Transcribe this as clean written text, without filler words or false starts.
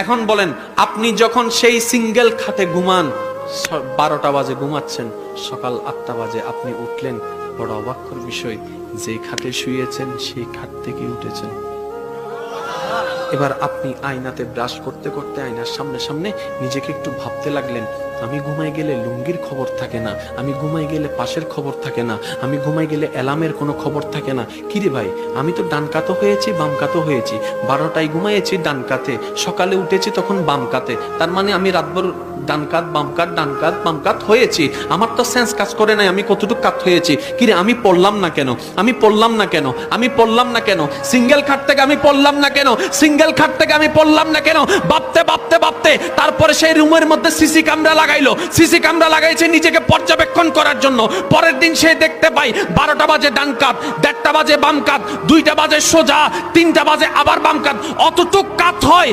এখন বলেন, আপনি যখন সেই সিঙ্গেল খাটে ঘুমান, 12টা বাজে ঘুমাচ্ছেন, সকাল 8টা বাজে আপনি উঠলেন, বড় অবাক্যর বিষয়, যে খাটে শুয়েছেন সেই খাট থেকে উঠেছেন। এবার আপনি আয়নাতে ব্রাশ করতে করতে আয়নার সামনে সামনে নিজেকে একটু ভাবতে লাগলেন, আমি ঘুমাই গেলে লুঙ্গির খবর থাকে না, আমি ঘুমাই গেলে পাশের খবর থাকে না, আমি ঘুমাই গেলে অ্যালার্মের কোনো খবর থাকে না। কিরে ভাই, আমি তো ডান কাতও হয়েছি বাম কাতও হয়েছি, 12টায় ঘুমাইয়েছি ডান কাতে, সকালে উঠেছি তখন বাম কাতে, তার মানে আমি রাতভর ডান কাত বাম কাত ডান কাত বাম কাত হয়েছি। আমার তো সেন্স কাজ করে নাই আমি কতটুকু কাত হয়েছি। কিরে, আমি পড়লাম না কেন, আমি পড়লাম না কেন, আমি পড়লাম না কেন, সিঙ্গেল খাট থেকে আমি পড়লাম না কেন, সিঙ্গেল খাট থেকে আমি পড়লাম না কেন, ভাবতে ভাবতে ভাবতে তারপরে সেই রুমের মধ্যে সিসি ক্যামেরা লাগাইলো, সিসি ক্যামেরা লাগাইছে নিজেকে পর্যবেক্ষণ করার জন্য। পরের দিন সে দেখতে পাই 12টা বাজে ডান কাত, 1:30 বাজে বাম কাত, 2টা বাজে সোজা, 3টা বাজে আবার বাম কাত, অতটুক কাত হয়